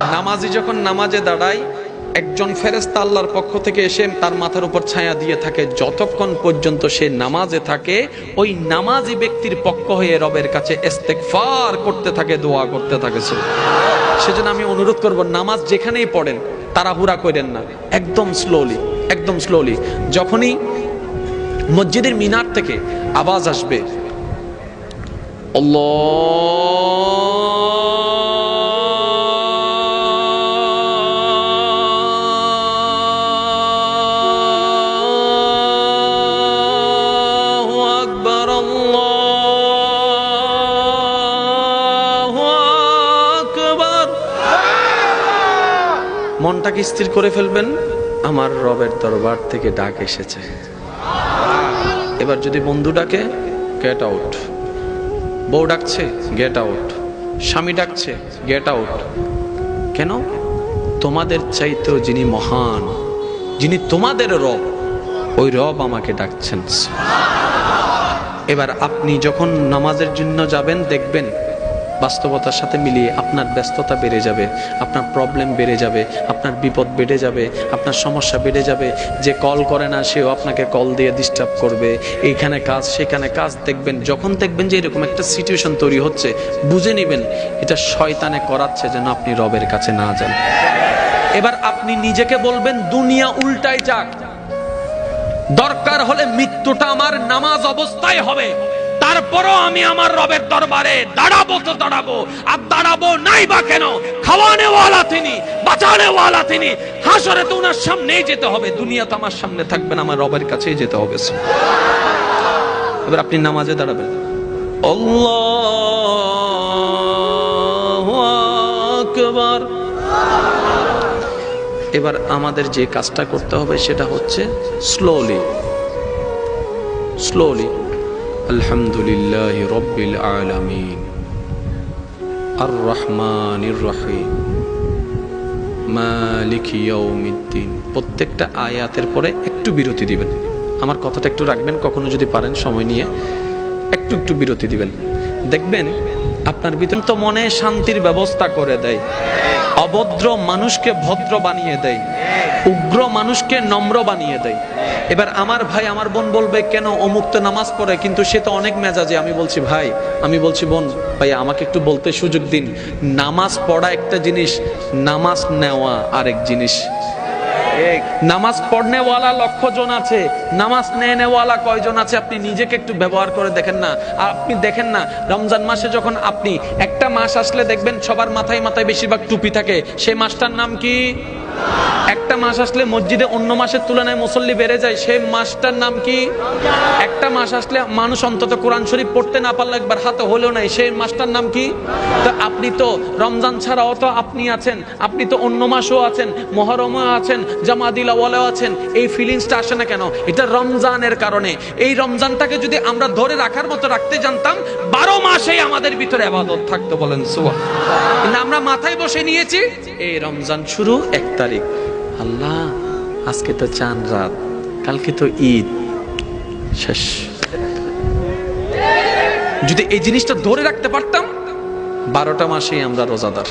নামাজি যখন নামাজে দাঁড়ায়, একজন ফেরেশতা আল্লাহর পক্ষ থেকে এসে তার মাথার উপর ছায়া দিয়ে থাকে। যতক্ষণ পর্যন্ত সে নামাজে থাকে, ওই নামাজি ব্যক্তির পক্ষ হয়ে রবের কাছে ইস্তেগফার করতে থাকে, দোয়া করতে থাকে। সেজন্য আমি অনুরোধ করব, নামাজ যেখানেই পড়েন তাড়াহুড়া করেন না, একদম স্লোলি, একদম স্লোলি। যখনই মসজিদের মিনার থেকে আওয়াজ আসবে আল্লাহু আকবার, আল্লাহু আকবার, মনটাকে স্থির করে ফেলবেন, আমার রবের দরবার থেকে ডাক এসেছে। এবার যদি বন্ধু ডাকে, গেট আউট। বউ ডাকছে, গেট আউট। স্বামী ডাকছে, গেট আউট। কেন? তোমাদের চাইতেও যিনি মহান, যিনি তোমাদের রব, ওই রব আমাকে ডাকছেন। এবার আপনি যখন নামাজের জন্য যাবেন, দেখবেন বাস্তবতার সাথে মিলিয়ে আপনার ব্যস্ততা বেড়ে যাবে, আপনার প্রবলেম বেড়ে যাবে, আপনার বিপদ বেড়ে যাবে, আপনার সমস্যা বেড়ে যাবে। যে কল করে না সেও আপনাকে কল দিয়ে ডিস্টার্ব করবে, এইখানে কাজ সেখানে কাজ। যখন দেখবেন যে এরকম একটা সিচুয়েশন তৈরি হচ্ছে, বুঝে নেবেন এটা শয়তানে করাচ্ছে যেন আপনি রবের কাছে না যান। এবার আপনি নিজেকে বলবেন, দুনিয়া উল্টাই যাক, দরকার হলে মৃত্যুটা আমার নামাজ অবস্থায় হবে, তারপরও আমি আমার রবের দরবারে দাঁড়াবো তো দাঁড়াবো। আর দাঁড়াবো নাই বা কেন? খাওয়ানে ওয়ালা তিনি, বাঁচানে ওয়ালা তিনি। হাসরে তো ওনার সামনেই যেতে হবে, দুনিয়া তো আমার সামনে থাকবে না, আমার রবের কাছেই যেতে হবে। এবার আপনি নামাজে দাঁড়াবেন, আল্লাহু আকবার। এবার আমাদের যে কাজটা করতে হবে সেটা হচ্ছে স্লোলি স্লোলি। আলহামদুলিল্লাহি রাব্বিল আলামিন, আর রহমানির রহিম, মালিকি ইয়াউমিদ্দিন। প্রত্যেকটা আয়াতের পরে একটু বিরতি দিবেন। আমার কথাটা একটু রাখবেন, কখনো যদি পারেন সময় নিয়ে একটু একটু বিরতি দিবেন। দেখবেন আপনার ভিতর তো মনে শান্তির ব্যবস্থা করে দেয়, অভদ্র মানুষকে ভদ্র বানিয়ে দেয়, উগ্র মানুষকে নম্র বানিয়ে দেয়। এবার আমার ভাই আমার বোন বলবে, কেন অমুক তো নামাজ পড়ে কিন্তু সে তো অনেক মেজাজে। আমি বলছি ভাই, আমি বলছি বোন, ভাই আমাকে একটু বলতে সুযোগ দিন। নামাজ পড়া একটা জিনিস, নামাজ নেওয়া আরেক জিনিস। নামাজ পড়নেওয়ালা লক্ষ জন আছে, নামাজ নেওয়ালা কয়জন আছে? আপনি নিজেকে একটু ব্যবহার করে দেখেন না। আর আপনি দেখেন না, রমজান মাসে যখন আপনি একটা মাস আসলে দেখবেন সবার মাথায় মাথায় বেশিরভাগ টুপি থাকে, সেই মাসটার নাম কি? একটা মাস আসলে মসজিদে অন্য মাসের তুলনায় মুসল্লি বেড়ে যায়, সেই মাসটার নাম কি? একটা মাস আসলে মানুষ অন্তত কোরআন শরীফ পড়তে না পারলে একবার হাতে হলেও নাই, সেই মাসটার নাম কি? তো আপনি তো রমজান ছাড়াও তো আপনি আছেন, আপনি তো অন্য মাসও আছেন, মুহররমও আছেন, জামাদিল আউয়ালও আছেন। এই ফিলিংসটা আসে না কেন? এটা রমজানের কারণে। এই রমজানটাকে যদি আমরা ধরে রাখার মতো রাখতে জানতাম, 12 মাসেই আমাদের ভিতরে ইবাদত থাকতো। বলেন সুবহানাল্লাহ। কিন্তু আমরা মাথায় বসে নিয়েছি এই রমজান শুরু 1 তারিখ, আল্লাহ আজকে তো চাঁদ রাত, কালকে তো ঈদ, শেষ। যদি এই জিনিসটা ধরে রাখতে পারতাম, 12টা মাসেই আমরা রোজাদার।